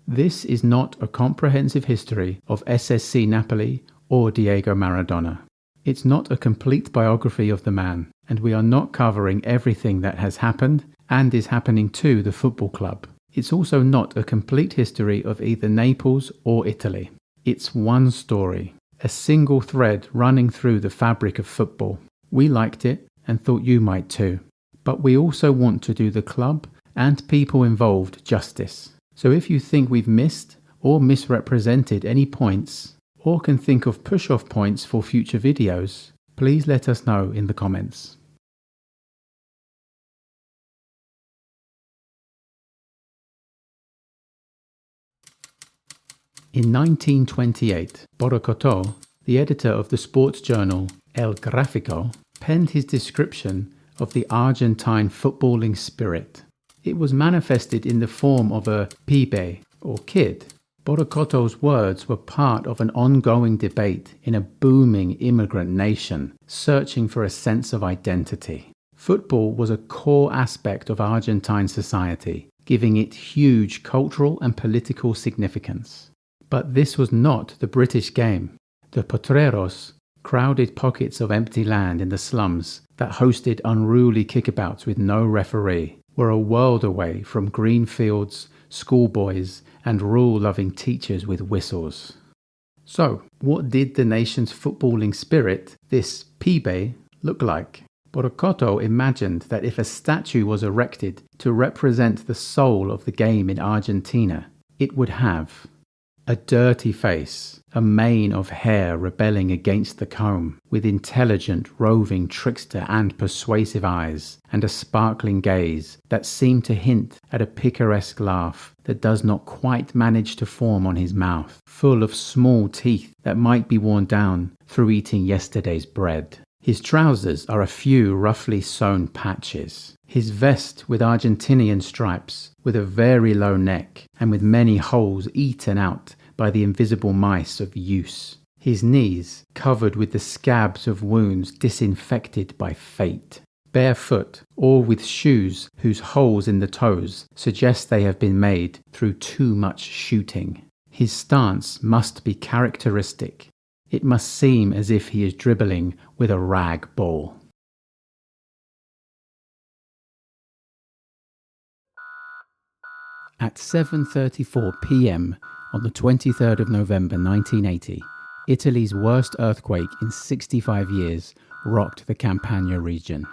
This is not a comprehensive history of SSC Napoli or Diego Maradona. It's not a complete biography of the man, and we are not covering everything that has happened and is happening to the football club. It's also not a complete history of either Naples or Italy. It's one story, a single thread running through the fabric of football. We liked it and thought you might too. But we also want to do the club and people involved justice. So if you think we've missed or misrepresented any points, or can think of push-off points for future videos, please let us know in the comments. In 1928, Borocotto, the editor of the sports journal El Gráfico, penned his description of the Argentine footballing spirit. It was manifested in the form of a pibe, or kid. Borocotto's words were part of an ongoing debate in a booming immigrant nation searching for a sense of identity. Football was a core aspect of Argentine society, giving it huge cultural and political significance. But this was not the British game. The potreros, crowded pockets of empty land in the slums that hosted unruly kickabouts with no referee, were a world away from green fields, schoolboys, and rule-loving teachers with whistles. So, what did the nation's footballing spirit, this Pibe, look like? Borocotto imagined that if a statue was erected to represent the soul of the game in Argentina, it would have a dirty face, a mane of hair rebelling against the comb, with intelligent, roving trickster and persuasive eyes, and a sparkling gaze that seemed to hint at a picaresque laugh that does not quite manage to form on his mouth, full of small teeth that might be worn down through eating yesterday's bread. His trousers are a few roughly sewn patches. His vest with Argentinian stripes, with a very low neck, and with many holes eaten out by the invisible mice of use. His knees covered with the scabs of wounds disinfected by fate. Barefoot, or with shoes whose holes in the toes suggest they have been made through too much shooting. His stance must be characteristic. It must seem as if he is dribbling with a rag ball. At 7:34 p.m. on the 23rd of November 1980, Italy's worst earthquake in 65 years rocked the Campania region.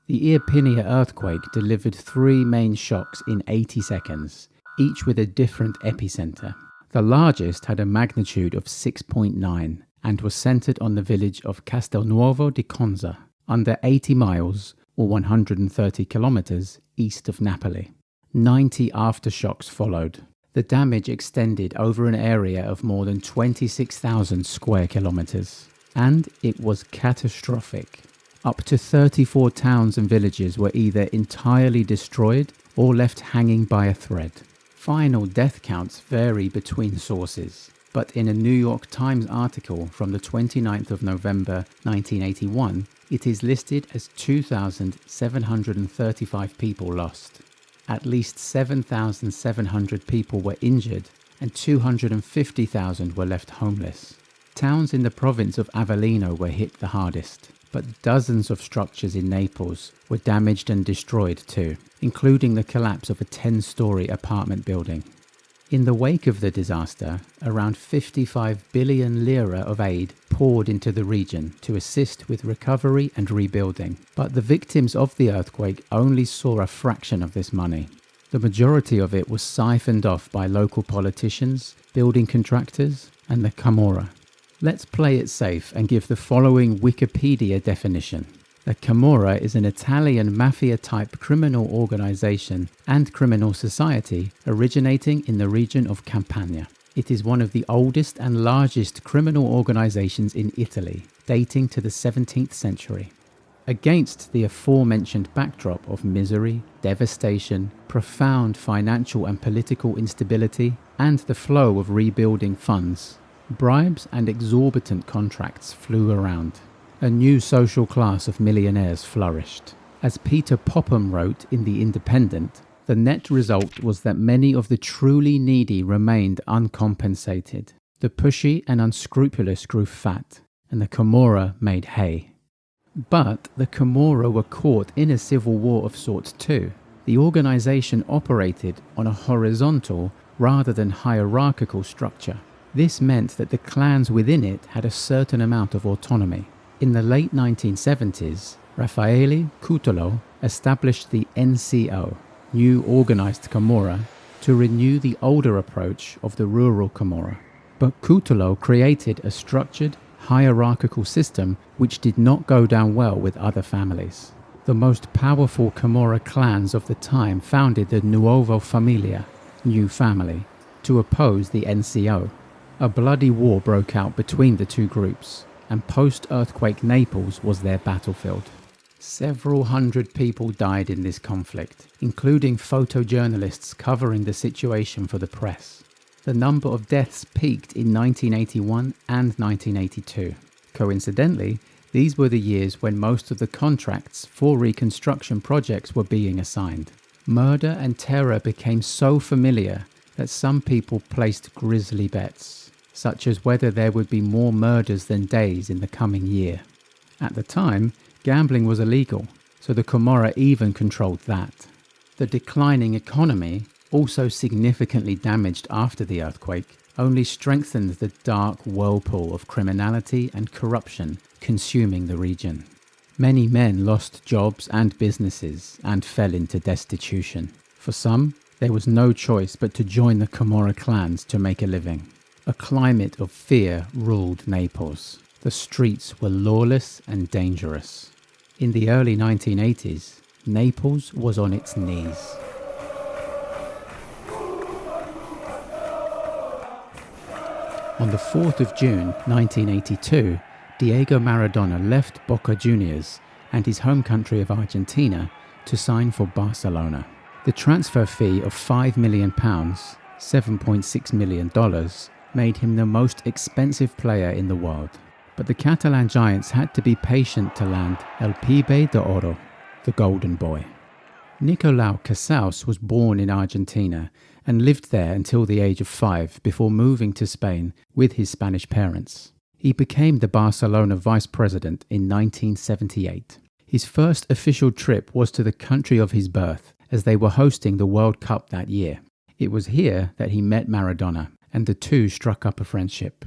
The Irpinia Earthquake delivered 3 main shocks in 80 seconds, each with a different epicenter. The largest had a magnitude of 6.9 and was centered on the village of Castelnuovo di Conza, under 80 miles or 130 kilometers east of Napoli. 90 aftershocks followed. The damage extended over an area of more than 26,000 square kilometers, and it was catastrophic. Up to 34 towns and villages were either entirely destroyed or left hanging by a thread. Final death counts vary between sources, but in a New York Times article from the 29th of November 1981, it is listed as 2,735 people lost. At least 7,700 people were injured and 250,000 were left homeless. Towns in the province of Avellino were hit the hardest, but dozens of structures in Naples were damaged and destroyed too, including the collapse of a 10-story apartment building. In the wake of the disaster, around 55 billion lira of aid poured into the region to assist with recovery and rebuilding. But the victims of the earthquake only saw a fraction of this money. The majority of it was siphoned off by local politicians, building contractors, and the Camorra. Let's play it safe and give the following Wikipedia definition. The Camorra is an Italian mafia-type criminal organization and criminal society originating in the region of Campania. It is one of the oldest and largest criminal organizations in Italy, dating to the 17th century. Against the aforementioned backdrop of misery, devastation, profound financial and political instability, and the flow of rebuilding funds, bribes and exorbitant contracts flew around. A new social class of millionaires flourished. As Peter Popham wrote in The Independent, The net result was that many of the truly needy remained uncompensated. The pushy and unscrupulous grew fat, and the Camorra made hay. But the Camorra were caught in a civil war of sorts too. The organization operated on a horizontal rather than hierarchical structure. This meant that the clans within it had a certain amount of autonomy. In the late 1970s, Raffaele Cutolo established the NCO, New Organized Camorra, to renew the older approach of the rural Camorra. But Cutolo created a structured, hierarchical system which did not go down well with other families. The most powerful Camorra clans of the time founded the Nuovo Familia, New Family, to oppose the NCO. A bloody war broke out between the two groups, and post-earthquake Naples was their battlefield. Several hundred people died in this conflict, including photojournalists covering the situation for the press. The number of deaths peaked in 1981 and 1982. Coincidentally, these were the years when most of the contracts for reconstruction projects were being assigned. Murder and terror became so familiar that some people placed grisly bets, such as whether there would be more murders than days in the coming year. At the time, gambling was illegal, so the Camorra even controlled that. The declining economy, also significantly damaged after the earthquake, only strengthened the dark whirlpool of criminality and corruption consuming the region. Many men lost jobs and businesses and fell into destitution. For some, there was no choice but to join the Camorra clans to make a living. A climate of fear ruled Naples. The streets were lawless and dangerous. In the early 1980s, Naples was on its knees. On the 4th of June 1982, Diego Maradona left Boca Juniors and his home country of Argentina to sign for Barcelona. The transfer fee of £5 million, $7.6 million, made him the most expensive player in the world. But the Catalan giants had to be patient to land El Pibe de Oro, the golden boy. Nicolau Casals was born in Argentina and lived there until the age of 5 before moving to Spain with his Spanish parents. He became the Barcelona vice president in 1978. His first official trip was to the country of his birth, as they were hosting the World Cup that year. It was here that he met Maradona, and the two struck up a friendship.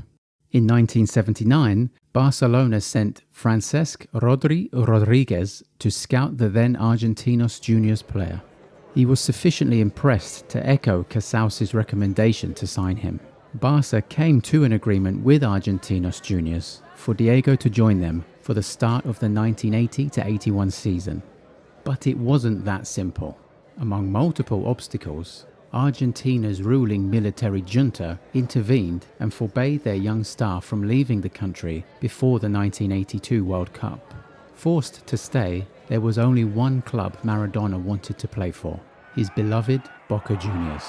In 1979, Barcelona sent Francesc Rodri Rodriguez to scout the then Argentinos Juniors player. He was sufficiently impressed to echo Casals' recommendation to sign him. Barca came to an agreement with Argentinos Juniors for Diego to join them for the start of the 1980-81 season. But it wasn't that simple. Among multiple obstacles, Argentina's ruling military junta intervened and forbade their young star from leaving the country before the 1982 World Cup. Forced to stay, there was only one club Maradona wanted to play for, his beloved Boca Juniors.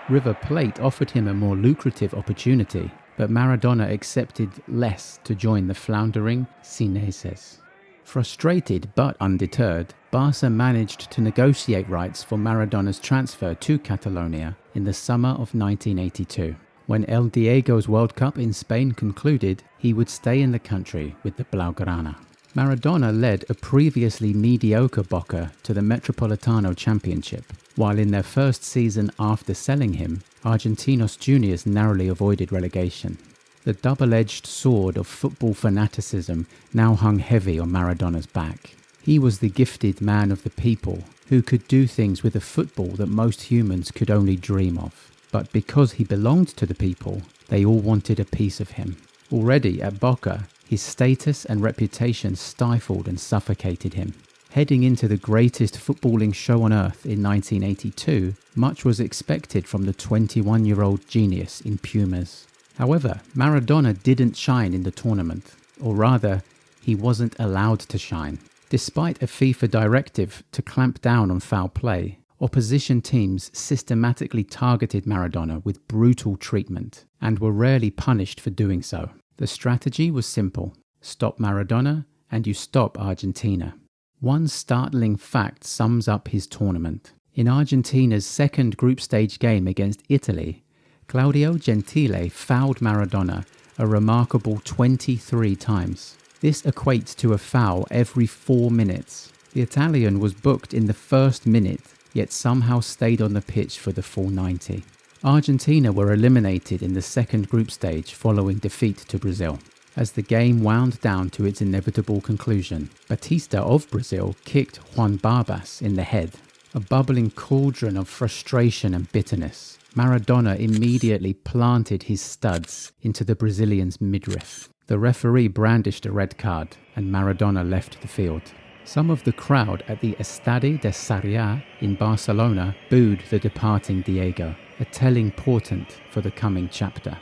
River Plate offered him a more lucrative opportunity, but Maradona accepted less to join the floundering Cineses. Frustrated but undeterred, Barca managed to negotiate rights for Maradona's transfer to Catalonia in the summer of 1982. When El Diego's World Cup in Spain concluded, he would stay in the country with the Blaugrana. Maradona led a previously mediocre Boca to the Metropolitano Championship, while in their first season after selling him, Argentinos Juniors narrowly avoided relegation. The double-edged sword of football fanaticism now hung heavy on Maradona's back. He was the gifted man of the people who could do things with a football that most humans could only dream of. But because he belonged to the people, they all wanted a piece of him. Already at Boca, his status and reputation stifled and suffocated him. Heading into the greatest footballing show on earth in 1982, much was expected from the 21-year-old genius in Pumas. However, Maradona didn't shine in the tournament, or rather, he wasn't allowed to shine. Despite a FIFA directive to clamp down on foul play, opposition teams systematically targeted Maradona with brutal treatment and were rarely punished for doing so. The strategy was simple: stop Maradona and you stop Argentina. One startling fact sums up his tournament. In Argentina's second group stage game against Italy, Claudio Gentile fouled Maradona a remarkable 23 times. This equates to a foul every 4 minutes. The Italian was booked in the first minute, yet somehow stayed on the pitch for the full 90. Argentina were eliminated in the second group stage following defeat to Brazil. As the game wound down to its inevitable conclusion, Batista of Brazil kicked Juan Barbas in the head. A bubbling cauldron of frustration and bitterness, Maradona immediately planted his studs into the Brazilian's midriff. The referee brandished a red card, and Maradona left the field. Some of the crowd at the Estadio de Serie in Barcelona booed the departing Diego, a telling portent for the coming chapter.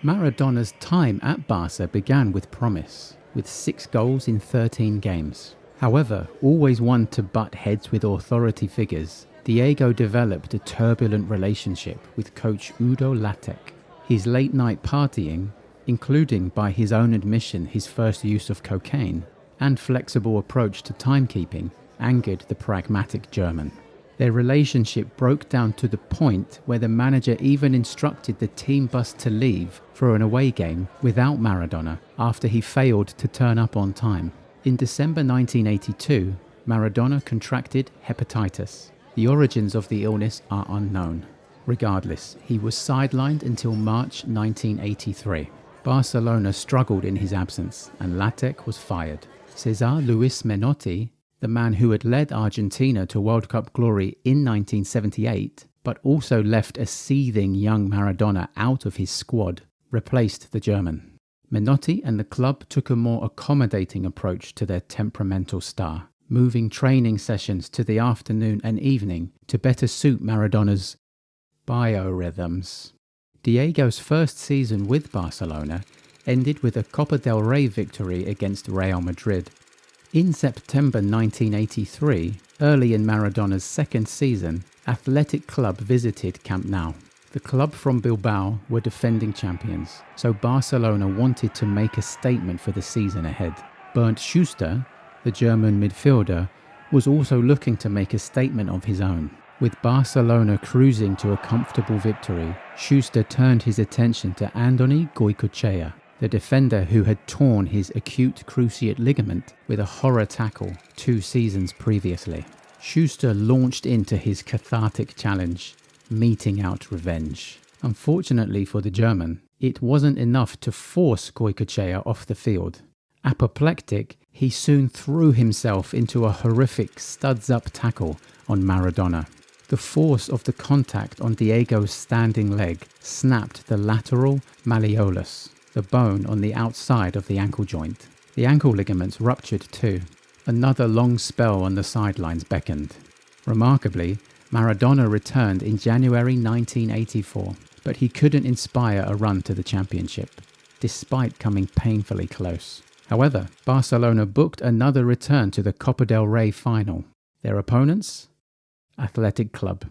Maradona's time at Barca began with promise, with 6 goals in 13 games. However, always one to butt heads with authority figures, Diego developed a turbulent relationship with coach Udo Lattek. His late-night partying, including by his own admission his first use of cocaine, and flexible approach to timekeeping, angered the pragmatic German. Their relationship broke down to the point where the manager even instructed the team bus to leave for an away game without Maradona after he failed to turn up on time. In December 1982, Maradona contracted hepatitis. The origins of the illness are unknown. Regardless, he was sidelined until March 1983. Barcelona struggled in his absence, and Lattek was fired. Cesar Luis Menotti, the man who had led Argentina to World Cup glory in 1978, but also left a seething young Maradona out of his squad, replaced the German. Menotti and the club took a more accommodating approach to their temperamental star, moving training sessions to the afternoon and evening to better suit Maradona's biorhythms. Diego's first season with Barcelona ended with a Copa del Rey victory against Real Madrid. In September 1983, early in Maradona's second season, Athletic Club visited Camp Nou. The club from Bilbao were defending champions, so Barcelona wanted to make a statement for the season ahead. Bernd Schuster, the German midfielder, was also looking to make a statement of his own. With Barcelona cruising to a comfortable victory, Schuster turned his attention to Andoni Goicoechea, the defender who had torn his acute cruciate ligament with a horror tackle 2 seasons previously. Schuster launched into his cathartic challenge, meting out revenge. Unfortunately for the German, it wasn't enough to force Goicoechea off the field. Apoplectic, he soon threw himself into a horrific studs-up tackle on Maradona. The force of the contact on Diego's standing leg snapped the lateral malleolus, the bone on the outside of the ankle joint. The ankle ligaments ruptured too. Another long spell on the sidelines beckoned. Remarkably, Maradona returned in January 1984, but he couldn't inspire a run to the championship, despite coming painfully close. However, Barcelona booked another return to the Copa del Rey final. Their opponents? Athletic Club.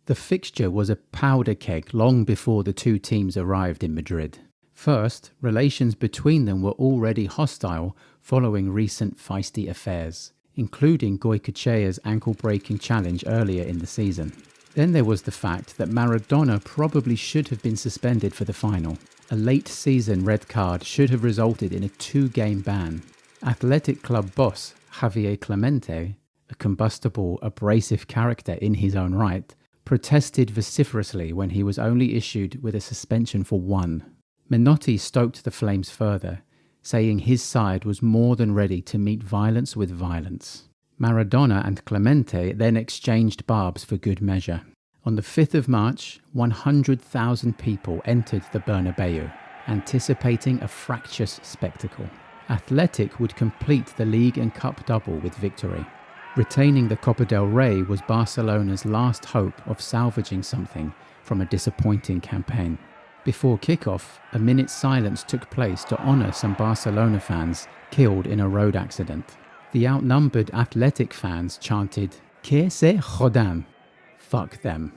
The fixture was a powder keg long before the two teams arrived in Madrid. First, relations between them were already hostile following recent feisty affairs, including Goicoechea's ankle-breaking challenge earlier in the season. Then there was the fact that Maradona probably should have been suspended for the final. A late-season red card should have resulted in a 2-game ban. Athletic Club boss Javier Clemente, a combustible, abrasive character in his own right, protested vociferously when he was only issued with a suspension for 1. Menotti stoked the flames further, saying his side was more than ready to meet violence with violence. Maradona and Clemente then exchanged barbs for good measure. On the 5th of March, 100,000 people entered the Bernabeu, anticipating a fractious spectacle. Athletic would complete the league and cup double with victory. Retaining the Copa del Rey was Barcelona's last hope of salvaging something from a disappointing campaign. Before kick-off, a minute's silence took place to honour some Barcelona fans killed in a road accident. The outnumbered Athletic fans chanted, "Que se jodan," fuck them.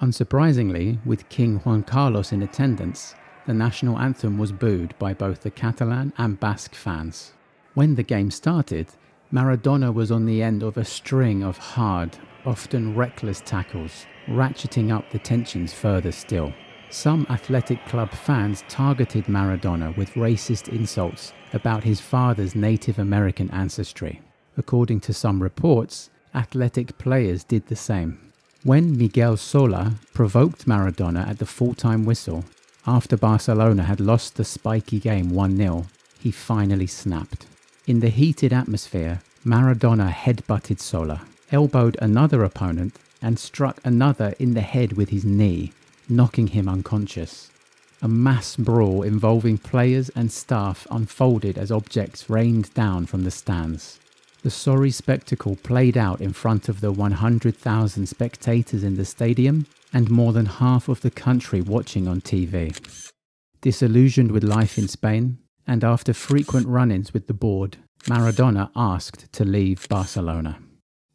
Unsurprisingly, with King Juan Carlos in attendance, the national anthem was booed by both the Catalan and Basque fans. When the game started, Maradona was on the end of a string of hard, often reckless tackles, ratcheting up the tensions further still. Some athletic club fans targeted Maradona with racist insults about his father's Native American ancestry. According to some reports, athletic players did the same. When Miguel Sola provoked Maradona at the full-time whistle, after Barcelona had lost the spiky game 1-0, he finally snapped. In the heated atmosphere, Maradona headbutted Sola, elbowed another opponent, and struck another in the head with his knee, knocking him unconscious. A mass brawl involving players and staff unfolded as objects rained down from the stands. The sorry spectacle played out in front of the 100,000 spectators in the stadium and more than half of the country watching on TV. Disillusioned with life in Spain, and after frequent run-ins with the board, Maradona asked to leave Barcelona.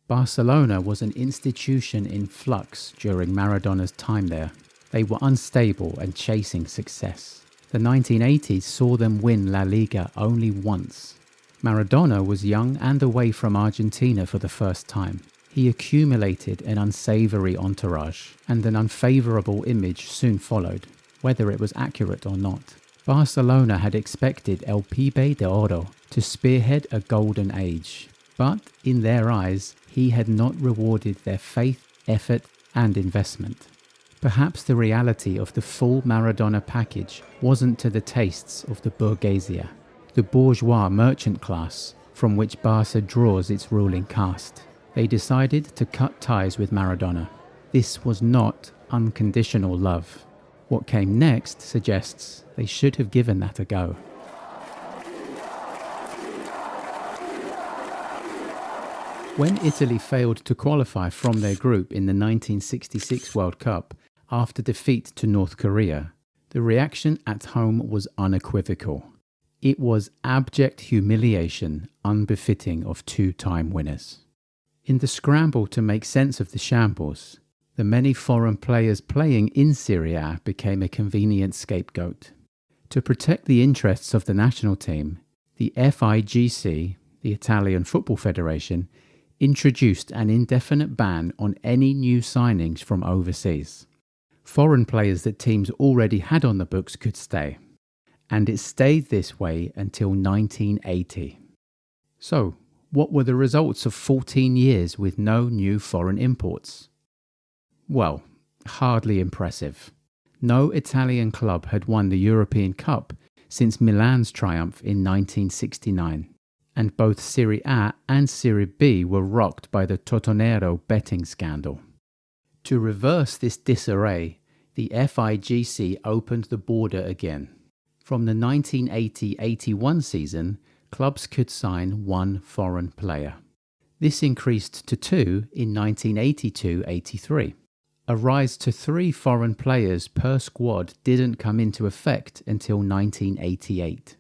Barcelona was an institution in flux during Maradona's time there. They were unstable and chasing success. The 1980s saw them win La Liga only once. Maradona was young and away from Argentina for the first time. He accumulated an unsavory entourage, and an unfavourable image soon followed, whether it was accurate or not. Barcelona had expected El Pibe de Oro to spearhead a golden age, but in their eyes, he had not rewarded their faith, effort, and investment. Perhaps the reality of the full Maradona package wasn't to the tastes of the bourgeoisie, the bourgeois merchant class from which Barca draws its ruling caste. They decided to cut ties with Maradona. This was not unconditional love. What came next suggests they should have given that a go. When Italy failed to qualify from their group in the 1966 World Cup after defeat to North Korea, the reaction at home was unequivocal. It was abject humiliation unbefitting of two-time winners. In the scramble to make sense of the shambles, the many foreign players playing in Serie A became a convenient scapegoat. To protect the interests of the national team, the FIGC, the Italian Football Federation, introduced an indefinite ban on any new signings from overseas. Foreign players that teams already had on the books could stay, and it stayed this way until 1980. So, what were the results of 14 years with no new foreign imports? Well, hardly impressive. No Italian club had won the European Cup since Milan's triumph in 1969, and both Serie A and Serie B were rocked by the Totonero betting scandal. To reverse this disarray, the FIGC opened the border again. From the 1980-81 season, clubs could sign one foreign player. This increased to two in 1982-83. A rise to 3 foreign players per squad didn't come into effect until 1988.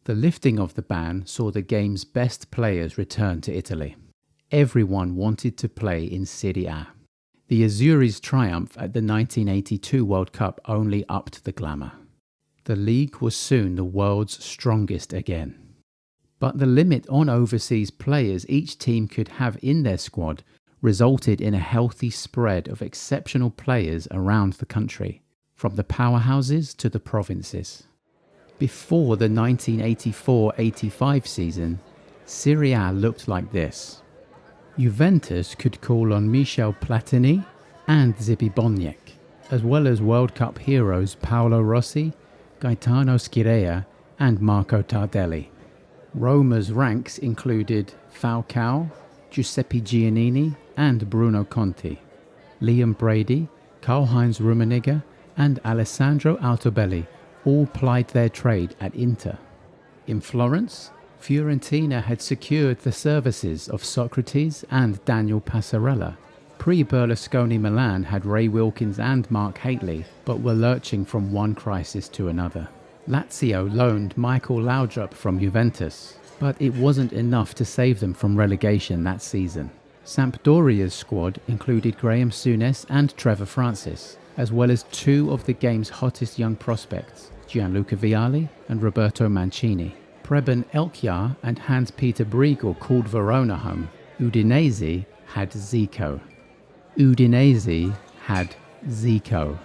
The lifting of the ban saw the game's best players return to Italy. Everyone wanted to play in Serie A. The Azzurri's triumph at the 1982 World Cup only upped the glamour. The league was soon the world's strongest again. But the limit on overseas players each team could have in their squad resulted in a healthy spread of exceptional players around the country, from the powerhouses to the provinces. Before the 1984-85 season, Serie A looked like this. Juventus could call on Michel Platini and Zipi Boniek, as well as World Cup heroes Paolo Rossi, Gaetano Scirea and Marco Tardelli. Roma's ranks included Falcao, Giuseppe Giannini and Bruno Conti, Liam Brady, Karl-Heinz Rummenigge and Alessandro Altobelli all plied their trade at Inter. In Florence, Fiorentina had secured the services of Socrates and Daniel Passarella. Pre-Berlusconi Milan had Ray Wilkins and Mark Haitley, but were lurching from one crisis to another. Lazio loaned Michael Laudrup from Juventus, but it wasn't enough to save them from relegation that season. Sampdoria's squad included Graham Souness and Trevor Francis, as well as 2 of the game's hottest young prospects, Gianluca Vialli and Roberto Mancini. Preben Elkjaer and Hans-Peter Briegel called Verona home. Udinese had Zico. Udinese had Zico.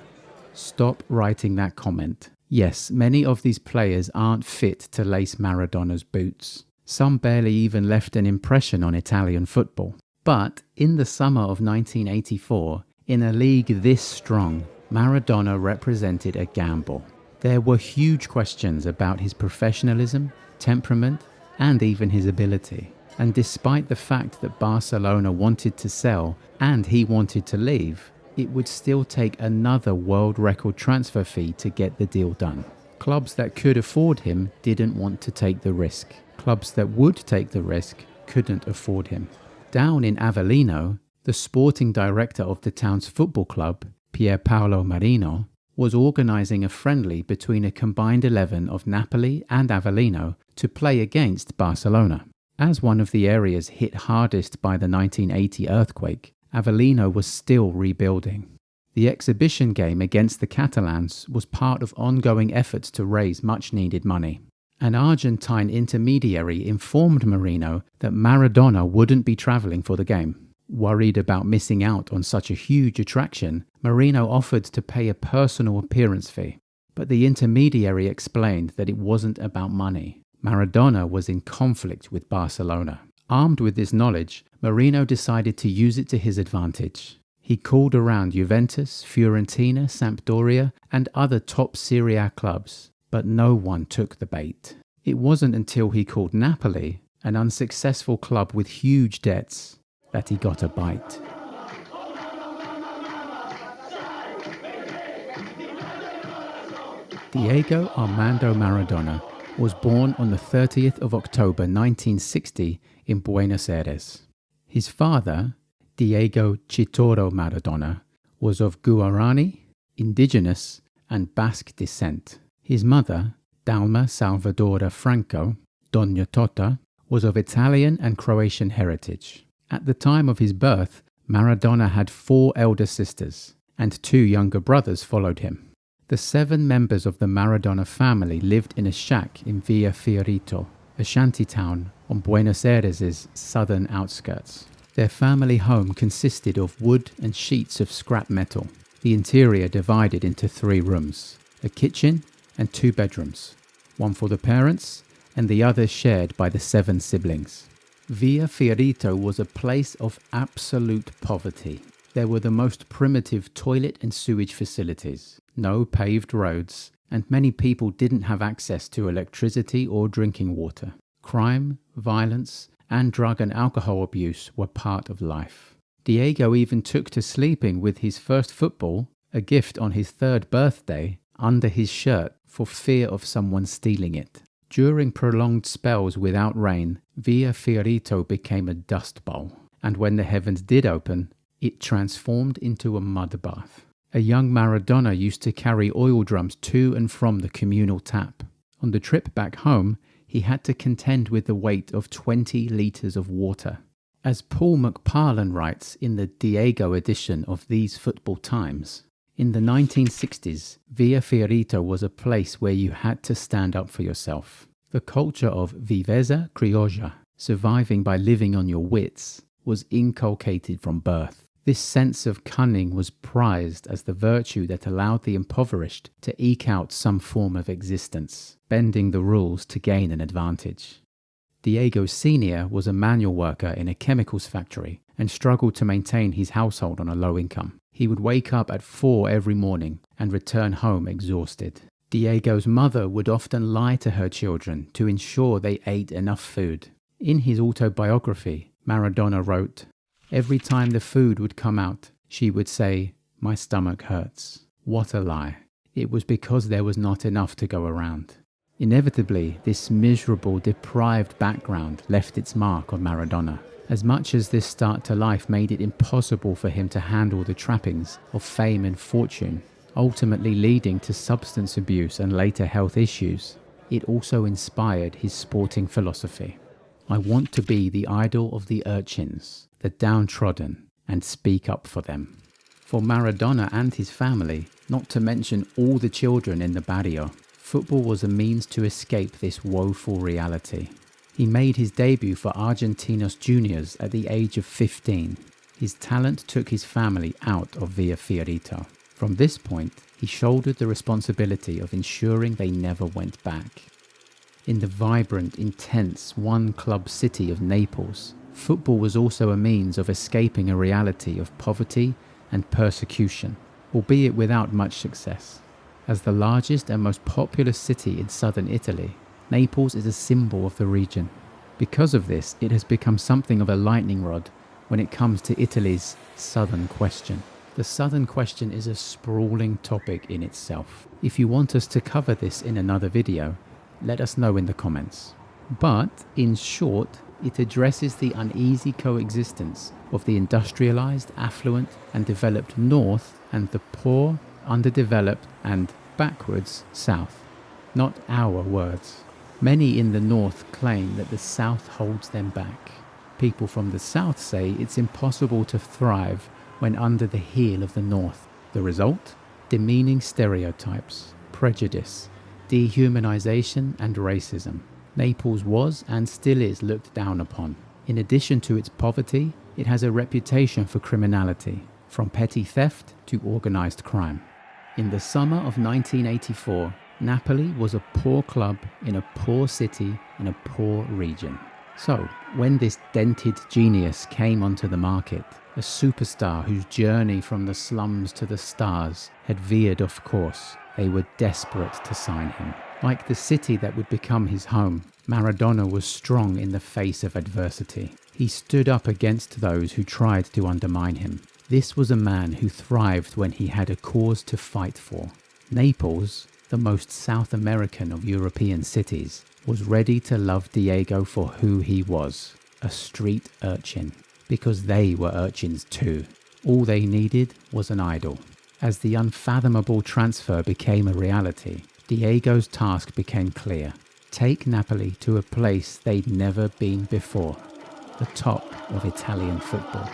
Stop writing that comment. Yes, many of these players aren't fit to lace Maradona's boots. Some barely even left an impression on Italian football. But in the summer of 1984, in a league this strong, Maradona represented a gamble. There were huge questions about his professionalism, temperament, and even his ability. And despite the fact that Barcelona wanted to sell and he wanted to leave, it would still take another world record transfer fee to get the deal done. Clubs that could afford him didn't want to take the risk. Clubs that would take the risk couldn't afford him. Down in Avellino, the sporting director of the town's football club, Pierpaolo Marino, was organising a friendly between a combined 11 of Napoli and Avellino to play against Barcelona. As one of the areas hit hardest by the 1980 earthquake, Avellino was still rebuilding. The exhibition game against the Catalans was part of ongoing efforts to raise much-needed money. An Argentine intermediary informed Marino that Maradona wouldn't be travelling for the game. Worried about missing out on such a huge attraction, Marino offered to pay a personal appearance fee. But the intermediary explained that it wasn't about money. Maradona was in conflict with Barcelona. Armed with this knowledge, Marino decided to use it to his advantage. He called around Juventus, Fiorentina, Sampdoria, and other top Serie A clubs, but no one took the bait. It wasn't until he called Napoli, an unsuccessful club with huge debts, that he got a bite. Diego Armando Maradona was born on the 30th of October 1960 in Buenos Aires. His father, Diego Chitoro Maradona, was of Guarani, indigenous, and Basque descent. His mother, Dalma Salvadora Franco, Dona Tota, was of Italian and Croatian heritage. At the time of his birth, Maradona had 4 elder sisters, and 2 younger brothers followed him. The 7 members of the Maradona family lived in a shack in Via Fiorito, a shanty town on Buenos Aires' southern outskirts. Their family home consisted of wood and sheets of scrap metal. The interior divided into 3 rooms, a kitchen and 2 bedrooms, one for the parents and the other shared by the 7 siblings. Via Fiorito was a place of absolute poverty. There were the most primitive toilet and sewage facilities, no paved roads, and many people didn't have access to electricity or drinking water. Crime, violence, and drug and alcohol abuse were part of life. Diego even took to sleeping with his first football, a gift on his 3rd birthday, under his shirt for fear of someone stealing it. During prolonged spells without rain, Via Fiorito became a dust bowl, and when the heavens did open, it transformed into a mud bath. A young Maradona used to carry oil drums to and from the communal tap. On the trip back home, he had to contend with the weight of 20 litres of water. As Paul McParlin writes in the Diego edition of These Football Times, in the 1960s, Via Fiorito was a place where you had to stand up for yourself. The culture of viveza criolla, surviving by living on your wits, was inculcated from birth. This sense of cunning was prized as the virtue that allowed the impoverished to eke out some form of existence, bending the rules to gain an advantage. Diego Sr. was a manual worker in a chemicals factory and struggled to maintain his household on a low income. He would wake up at 4 every morning and return home exhausted. Diego's mother would often lie to her children to ensure they ate enough food. In his autobiography, Maradona wrote, "Every time the food would come out, she would say, 'My stomach hurts.' What a lie. It was because there was not enough to go around." Inevitably, this miserable, deprived background left its mark on Maradona. As much as this start to life made it impossible for him to handle the trappings of fame and fortune, ultimately leading to substance abuse and later health issues, it also inspired his sporting philosophy. I want to be the idol of the urchins, the downtrodden, and speak up for them. For Maradona and his family, not to mention all the children in the barrio, football was a means to escape this woeful reality. He made his debut for Argentinos Juniors at the age of 15. His talent took his family out of Via Fiorito. From this point, he shouldered the responsibility of ensuring they never went back. In the vibrant, intense, one-club city of Naples, football was also a means of escaping a reality of poverty and persecution, albeit without much success. As the largest and most populous city in southern Italy, Naples is a symbol of the region. Because of this, it has become something of a lightning rod when it comes to Italy's Southern Question. The Southern Question is a sprawling topic in itself. If you want us to cover this in another video, let us know in the comments. But, in short, it addresses the uneasy coexistence of the industrialized, affluent and developed north and the poor, underdeveloped and backwards south. Not our words. Many in the north claim that the south holds them back. People from the south say it's impossible to thrive when under the heel of the north. The result? Demeaning stereotypes, prejudice, dehumanization and racism. Naples was and still is looked down upon. In addition to its poverty, it has a reputation for criminality, from petty theft to organized crime. In the summer of 1984, Napoli was a poor club in a poor city in a poor region. So, when this dented genius came onto the market, a superstar whose journey from the slums to the stars had veered off course, they were desperate to sign him. Like the city that would become his home, Maradona was strong in the face of adversity. He stood up against those who tried to undermine him. This was a man who thrived when he had a cause to fight for. Naples, the most South American of European cities, was ready to love Diego for who he was, a street urchin, because they were urchins too. All they needed was an idol. As the unfathomable transfer became a reality, Diego's task became clear. Take Napoli to a place they'd never been before, the top of Italian football.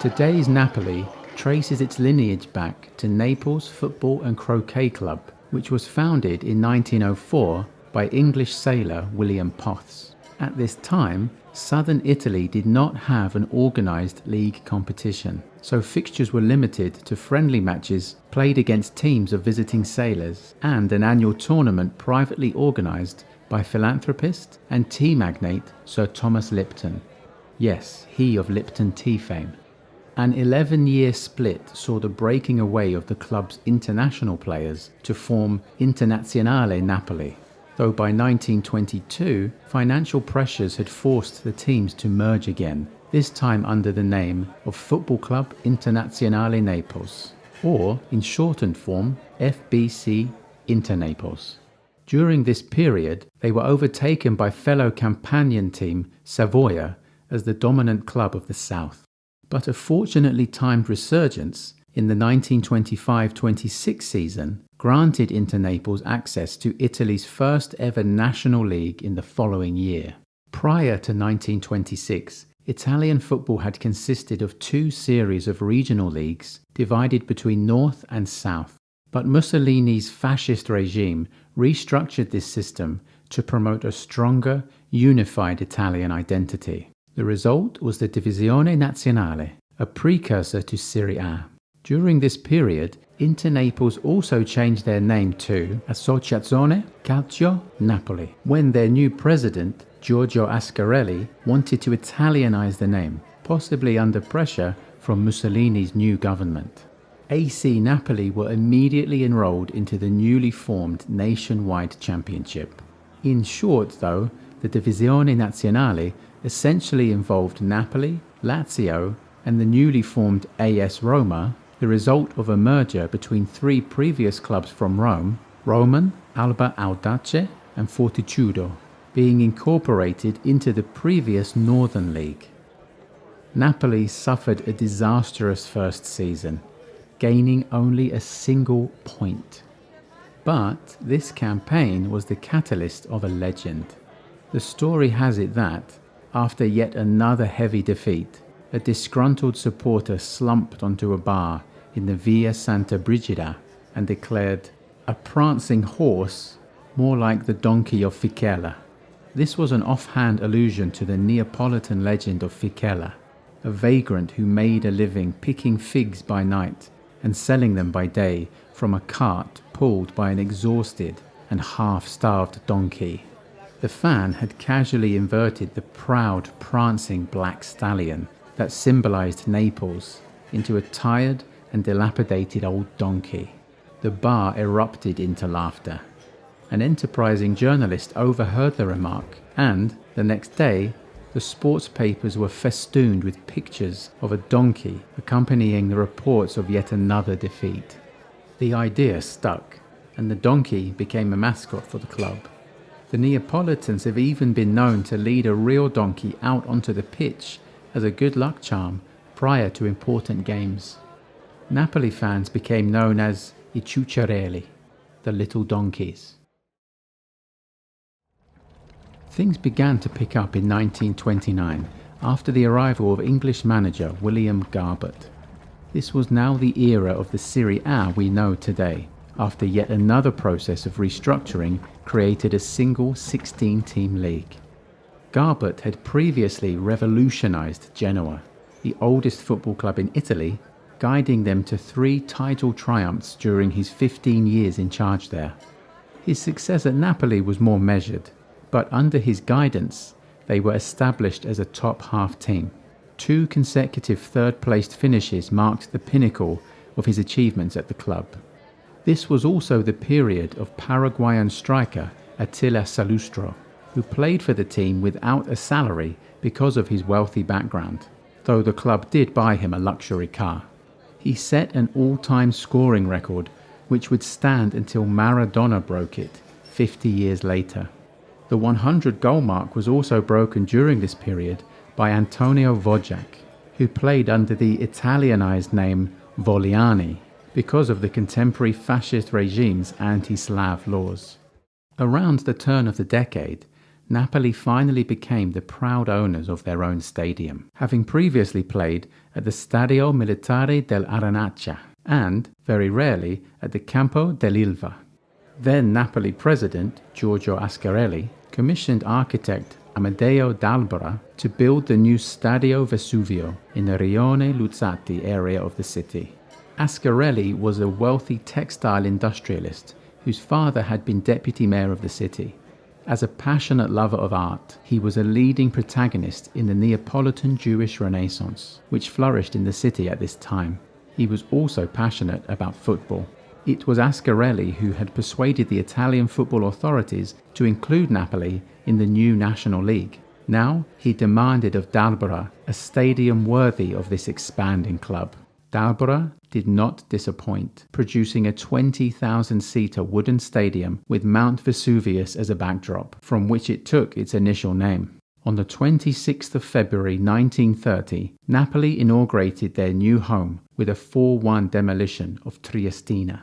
Today's Napoli traces its lineage back to Naples Football and Croquet Club, which was founded in 1904 by English sailor William Potts. At this time, southern Italy did not have an organised league competition, so fixtures were limited to friendly matches played against teams of visiting sailors and an annual tournament privately organised by philanthropist and tea magnate Sir Thomas Lipton. Yes, he of Lipton tea fame. An 11-year split saw the breaking away of the club's international players to form Internazionale Napoli, though by 1922, financial pressures had forced the teams to merge again, this time under the name of Football Club Internazionale Naples, or in shortened form, FBC Internaples. During this period, they were overtaken by fellow Campanian team Savoia as the dominant club of the south. But a fortunately timed resurgence in the 1925-26 season granted Internaples access to Italy's first ever national league in the following year. Prior to 1926, Italian football had consisted of two series of regional leagues divided between North and South. But Mussolini's fascist regime restructured this system to promote a stronger, unified Italian identity. The result was the Divisione Nazionale, a precursor to Serie A. During this period, Internaples also changed their name to Associazione Calcio Napoli, when their new president, Giorgio Ascarelli, wanted to Italianize the name, possibly under pressure from Mussolini's new government. AC Napoli were immediately enrolled into the newly formed nationwide championship. In short, though, the Divisione Nazionale essentially involved Napoli, Lazio, and the newly formed AS Roma, the result of a merger between three previous clubs from Rome, Roman, Alba Audace, and Fortitudo, being incorporated into the previous Northern League. Napoli suffered a disastrous first season, gaining only a single point. But this campaign was the catalyst of a legend. The story has it that, after yet another heavy defeat, a disgruntled supporter slumped onto a bar in the Via Santa Brigida and declared, "A prancing horse, more like the donkey of Ficella." This was an offhand allusion to the Neapolitan legend of Ficella, a vagrant who made a living picking figs by night and selling them by day from a cart pulled by an exhausted and half-starved donkey. The fan had casually inverted the proud, prancing black stallion that symbolized Naples into a tired and dilapidated old donkey. The bar erupted into laughter. An enterprising journalist overheard the remark, and, the next day, the sports papers were festooned with pictures of a donkey accompanying the reports of yet another defeat. The idea stuck, and the donkey became a mascot for the club. The Neapolitans have even been known to lead a real donkey out onto the pitch as a good luck charm prior to important games. Napoli fans became known as I Ciucciarelli, the little donkeys. Things began to pick up in 1929 after the arrival of English manager William Garbett. This was now the era of the Serie A we know today, after yet another process of restructuring created a single 16-team league. Garbett had previously revolutionized Genoa, the oldest football club in Italy, guiding them to 3 title triumphs during his 15 years in charge there. His success at Napoli was more measured, but under his guidance, they were established as a top-half team. 2 consecutive third-placed finishes marked the pinnacle of his achievements at the club. This was also the period of Paraguayan striker Attila Salustro, who played for the team without a salary because of his wealthy background, though the club did buy him a luxury car. He set an all-time scoring record which would stand until Maradona broke it 50 years later. The 100-goal mark was also broken during this period by Antonio Wojak, who played under the Italianized name Voliani because of the contemporary fascist regime's anti-Slav laws. Around the turn of the decade, Napoli finally became the proud owners of their own stadium, having previously played at the Stadio Militare dell'Arenaccia and, very rarely, at the Campo dell'Ilva. Then Napoli president Giorgio Ascarelli commissioned architect Amedeo D'Albera to build the new Stadio Vesuvio in the Rione Luzzati area of the city. Ascarelli was a wealthy textile industrialist whose father had been deputy mayor of the city. As a passionate lover of art, he was a leading protagonist in the Neapolitan Jewish Renaissance, which flourished in the city at this time. He was also passionate about football. It was Ascarelli who had persuaded the Italian football authorities to include Napoli in the new National League. Now he demanded of D'Albera a stadium worthy of this expanding club. D'Albera did not disappoint, producing a 20,000-seater wooden stadium with Mount Vesuvius as a backdrop, from which it took its initial name. On the 26th of February 1930, Napoli inaugurated their new home with a 4-1 demolition of Triestina.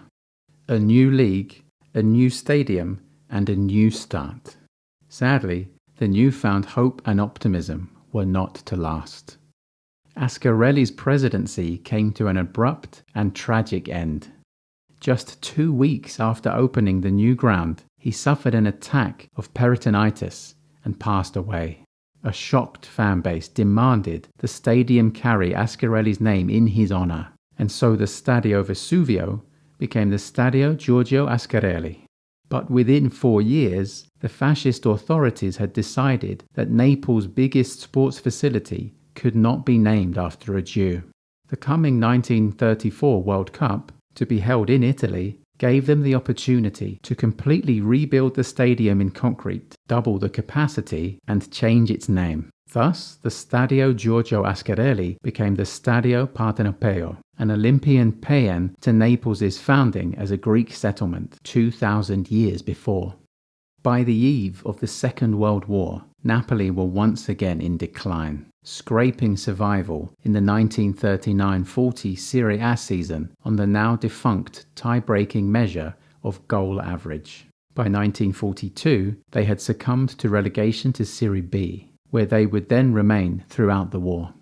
A new league, a new stadium, and a new start. Sadly, the newfound hope and optimism were not to last. Ascarelli's presidency came to an abrupt and tragic end. Just 2 weeks after opening the new ground, he suffered an attack of peritonitis and passed away. A shocked fan base demanded the stadium carry Ascarelli's name in his honor, and so the Stadio Vesuvio became the Stadio Giorgio Ascarelli. But within 4 years, the fascist authorities had decided that Naples' biggest sports facility could not be named after a Jew. The coming 1934 World Cup, to be held in Italy, gave them the opportunity to completely rebuild the stadium in concrete, double the capacity, and change its name. Thus, the Stadio Giorgio Ascarelli became the Stadio Partenopeo, an Olympian paean to Naples' founding as a Greek settlement 2,000 years before. By the eve of the Second World War, Napoli were once again in decline, scraping survival in the 1939-40 Serie A season on the now defunct tie-breaking measure of goal average. By 1942, they had succumbed to relegation to Serie B, where they would then remain throughout the war.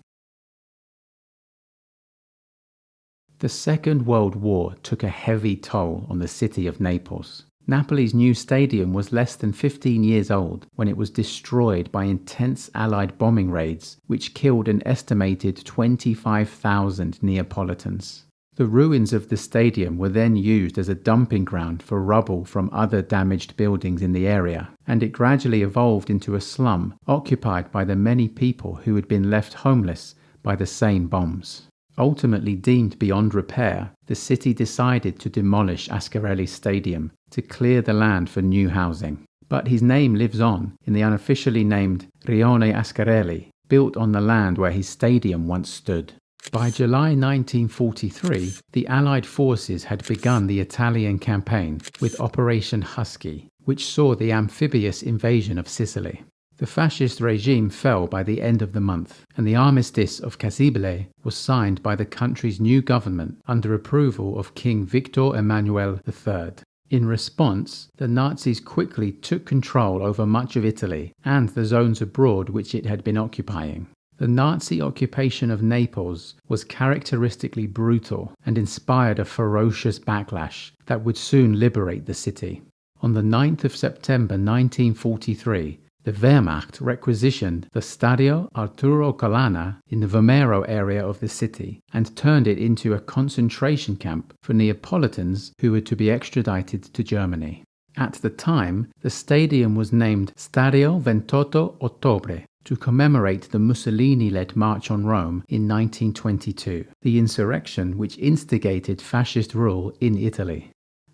The Second World War took a heavy toll on the city of Naples. Napoli's new stadium was less than 15 years old when it was destroyed by intense Allied bombing raids, which killed an estimated 25,000 Neapolitans. The ruins of the stadium were then used as a dumping ground for rubble from other damaged buildings in the area, and it gradually evolved into a slum occupied by the many people who had been left homeless by the same bombs. Ultimately deemed beyond repair, the city decided to demolish Ascarelli's stadium to clear the land for new housing. But his name lives on in the unofficially named Rione Ascarelli, built on the land where his stadium once stood. By July 1943, the Allied forces had begun the Italian campaign with Operation Husky, which saw the amphibious invasion of Sicily. The fascist regime fell by the end of the month, and the armistice of Cassibile was signed by the country's new government under approval of King Victor Emmanuel III. In response, the Nazis quickly took control over much of Italy and the zones abroad which it had been occupying. The Nazi occupation of Naples was characteristically brutal and inspired a ferocious backlash that would soon liberate the city. On the 9th of September 1943, the Wehrmacht requisitioned the Stadio Arturo Colonna in the Vomero area of the city and turned it into a concentration camp for Neapolitans who were to be extradited to Germany. At the time, the stadium was named Stadio 28 Ottobre to commemorate the Mussolini-led March on Rome in 1922, the insurrection which instigated fascist rule in Italy.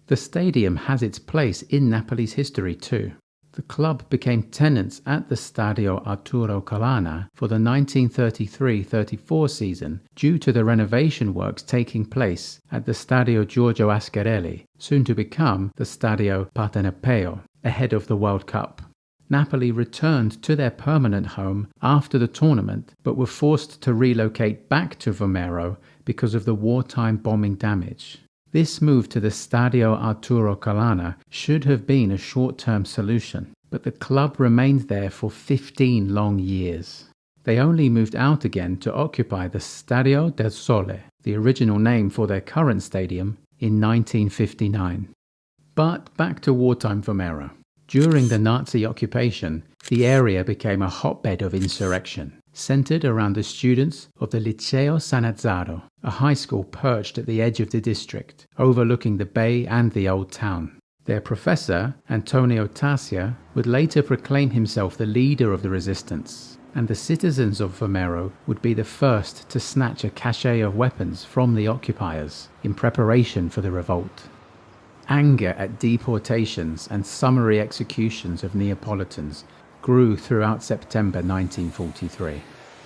The stadium has its place in Napoli's history too. The club became tenants at the Stadio Arturo Colonna for the 1933-34 season due to the renovation works taking place at the Stadio Giorgio Ascarelli, soon to become the Stadio Partenopeo, ahead of the World Cup. Napoli returned to their permanent home after the tournament, but were forced to relocate back to Vomero because of the wartime bombing damage. This move to the Stadio Arturo Colonna should have been a short-term solution, but the club remained there for 15 long years. They only moved out again to occupy the Stadio del Sole, the original name for their current stadium, in 1959. But back to wartime Vomero. During the Nazi occupation, the area became a hotbed of insurrection, centered around the students of the Liceo Sanazzaro, a high school perched at the edge of the district, overlooking the bay and the old town. Their professor, Antonio Tassia, would later proclaim himself the leader of the resistance, and the citizens of Vomero would be the first to snatch a cache of weapons from the occupiers in preparation for the revolt. Anger at deportations and summary executions of Neapolitans grew throughout September 1943.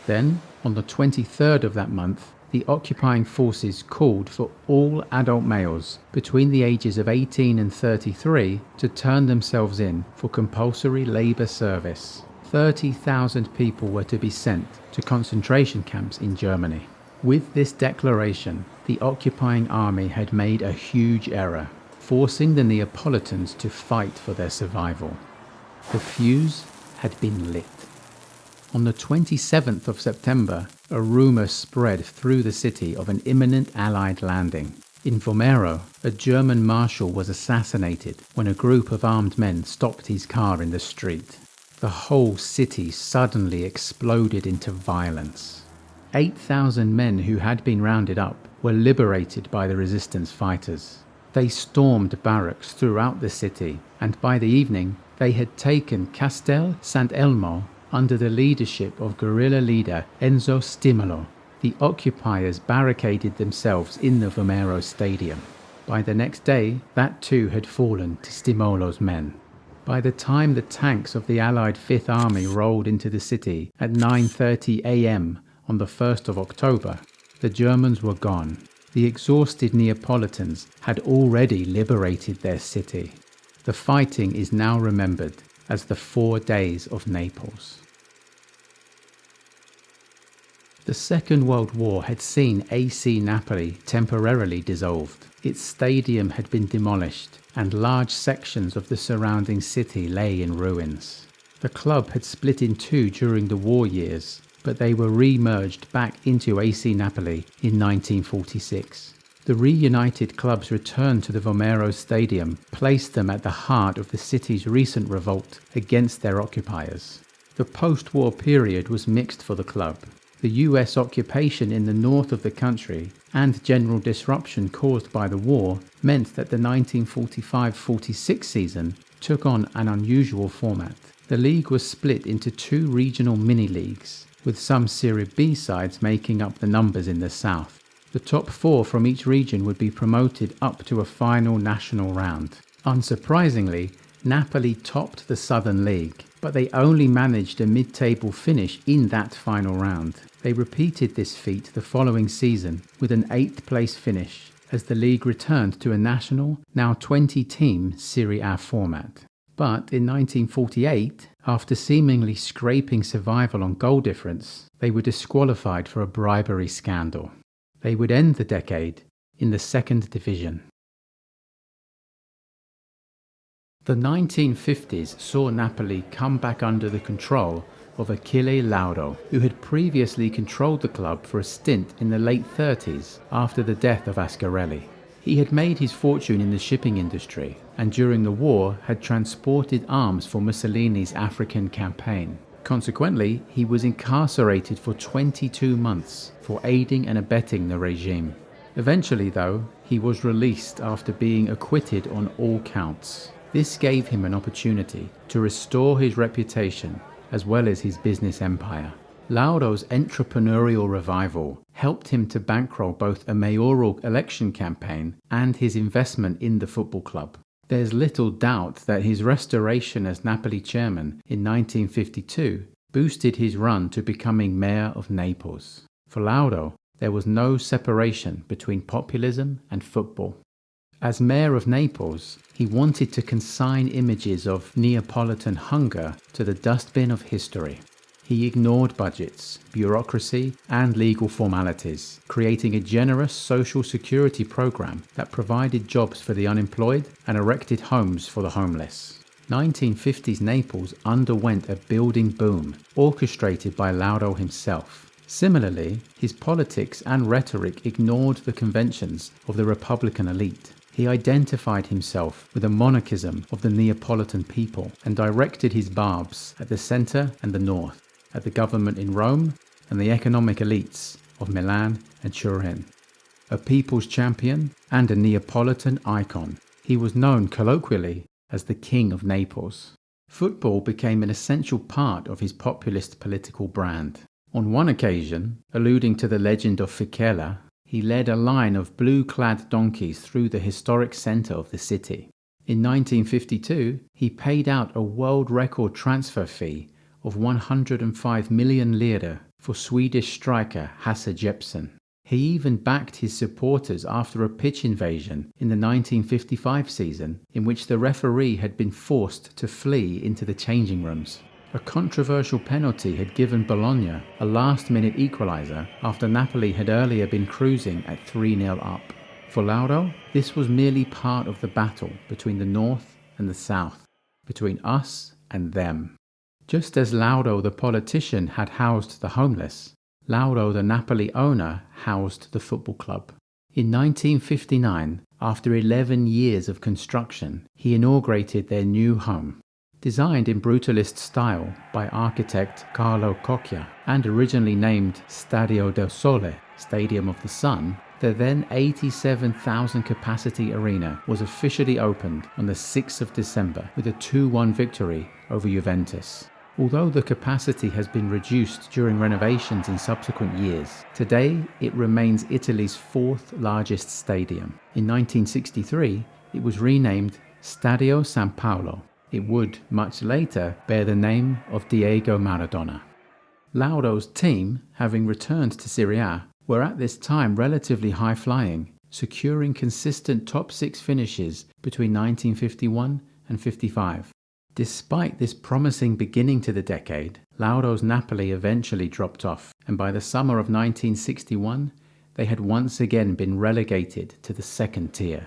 Then, on the 23rd of that month, the occupying forces called for all adult males between the ages of 18 and 33 to turn themselves in for compulsory labor service. 30,000 people were to be sent to concentration camps in Germany. With this declaration, the occupying army had made a huge error, forcing the Neapolitans to fight for their survival. The fuse had been lit. On the 27th of September, a rumor spread through the city of an imminent Allied landing. In Vomero, a German marshal was assassinated when a group of armed men stopped his car in the street. The whole city suddenly exploded into violence. 8,000 men who had been rounded up were liberated by the resistance fighters. They stormed barracks throughout the city, and by the evening, they had taken Castel Sant'Elmo under the leadership of guerrilla leader Enzo Stimolo. The occupiers barricaded themselves in the Vomero stadium. By the next day, that too had fallen to Stimolo's men. By the time the tanks of the Allied Fifth Army rolled into the city at 9:30 a.m. on the 1st of October, the Germans were gone. The exhausted Neapolitans had already liberated their city. The fighting is now remembered as the 4 Days of Naples. The Second World War had seen AC Napoli temporarily dissolved. Its stadium had been demolished, and large sections of the surrounding city lay in ruins. The club had split in two during the war years, but they were re-merged back into AC Napoli in 1946. The reunited club's return to the Vomero Stadium placed them at the heart of the city's recent revolt against their occupiers. The post-war period was mixed for the club. The US occupation in the north of the country and general disruption caused by the war meant that the 1945-46 season took on an unusual format. The league was split into two regional mini-leagues, with some Serie B sides making up the numbers in the south. The top four from each region would be promoted up to a final national round. Unsurprisingly, Napoli topped the Southern League, but they only managed a mid-table finish in that final round. They repeated this feat the following season with an 8th place finish as the league returned to a national, now 20-team Serie A format. But in 1948, after seemingly scraping survival on goal difference, they were disqualified for a bribery scandal. They would end the decade in the second division. The 1950s saw Napoli come back under the control of Achille Lauro, who had previously controlled the club for a stint in the late 30s after the death of Ascarelli. He had made his fortune in the shipping industry and during the war had transported arms for Mussolini's African campaign. Consequently, he was incarcerated for 22 months for aiding and abetting the regime. Eventually, though, he was released after being acquitted on all counts. This gave him an opportunity to restore his reputation as well as his business empire. Lauro's entrepreneurial revival helped him to bankroll both a mayoral election campaign and his investment in the football club. There's little doubt that his restoration as Napoli chairman in 1952 boosted his run to becoming mayor of Naples. For Lauro, there was no separation between populism and football. As mayor of Naples, he wanted to consign images of Neapolitan hunger to the dustbin of history. He ignored budgets, bureaucracy, and legal formalities, creating a generous social security program that provided jobs for the unemployed and erected homes for the homeless. 1950s Naples underwent a building boom, orchestrated by Lauro himself. Similarly, his politics and rhetoric ignored the conventions of the Republican elite. He identified himself with the monarchism of the Neapolitan people and directed his barbs at the center and the north, at the government in Rome and the economic elites of Milan and Turin. A people's champion and a Neapolitan icon, he was known colloquially as the King of Naples. Football became an essential part of his populist political brand. On one occasion, alluding to the legend of Fichella, he led a line of blue-clad donkeys through the historic center of the city. In 1952, he paid out a world record transfer fee of 105 million lire for Swedish striker Hasse Jeppsson. He even backed his supporters after a pitch invasion in the 1955 season in which the referee had been forced to flee into the changing rooms. A controversial penalty had given Bologna a last-minute equaliser after Napoli had earlier been cruising at 3-0 up. For Lauro, this was merely part of the battle between the north and the south, between us and them. Just as Lauro the politician had housed the homeless, Lauro the Napoli owner housed the football club. In 1959, after 11 years of construction, he inaugurated their new home. Designed in brutalist style by architect Carlo Cocchia and originally named Stadio del Sole, Stadium of the Sun, the then 87,000 capacity arena was officially opened on the 6th of December with a 2-1 victory over Juventus. Although the capacity has been reduced during renovations in subsequent years, today it remains Italy's 4th largest stadium. In 1963, it was renamed Stadio San Paolo. It would, much later, bear the name of Diego Maradona. Lauro's team, having returned to Serie A, were at this time relatively high-flying, securing consistent top 6 finishes between 1951 and 55. Despite this promising beginning to the decade, Lauro's Napoli eventually dropped off, and by the summer of 1961, they had once again been relegated to the second tier.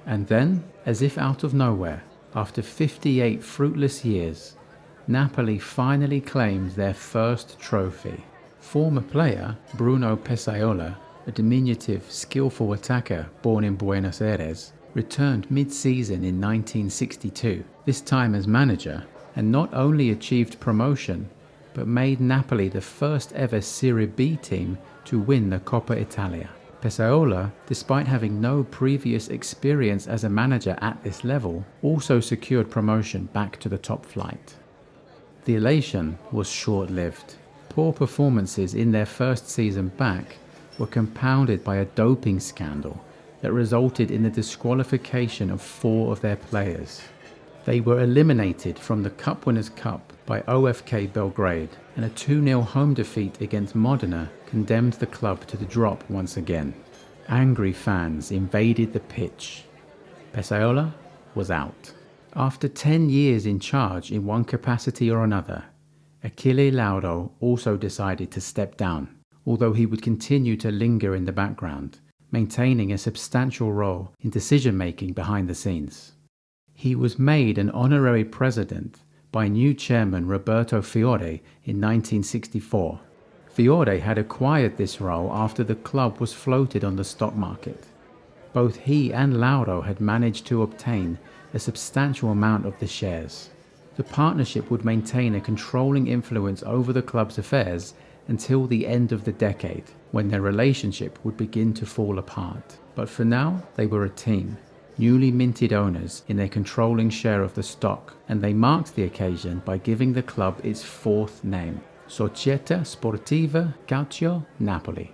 And then, as if out of nowhere, after 58 fruitless years, Napoli finally claimed their first trophy. Former player Bruno Pesaiola a diminutive, skillful attacker born in Buenos Aires, returned mid-season in 1962, this time as manager, and not only achieved promotion, but made Napoli the first ever Serie B team to win the Coppa Italia. Pesaola, despite having no previous experience as a manager at this level, also secured promotion back to the top flight. The elation was short-lived. Poor performances in their first season back were compounded by a doping scandal that resulted in the disqualification of 4 of their players. They were eliminated from the Cup Winners' Cup by OFK Belgrade, and a 2-0 home defeat against Modena condemned the club to the drop once again. Angry fans invaded the pitch. Pesaola was out. After 10 years in charge in one capacity or another, Achille Lauro also decided to step down, although he would continue to linger in the background, maintaining a substantial role in decision-making behind the scenes. He was made an honorary president by new chairman Roberto Fiore in 1964. Fiore had acquired this role after the club was floated on the stock market. Both he and Lauro had managed to obtain a substantial amount of the shares. The partnership would maintain a controlling influence over the club's affairs until the end of the decade, when their relationship would begin to fall apart. But for now, they were a team, newly minted owners in their controlling share of the stock, and they marked the occasion by giving the club its 4th name, Società Sportiva Calcio Napoli.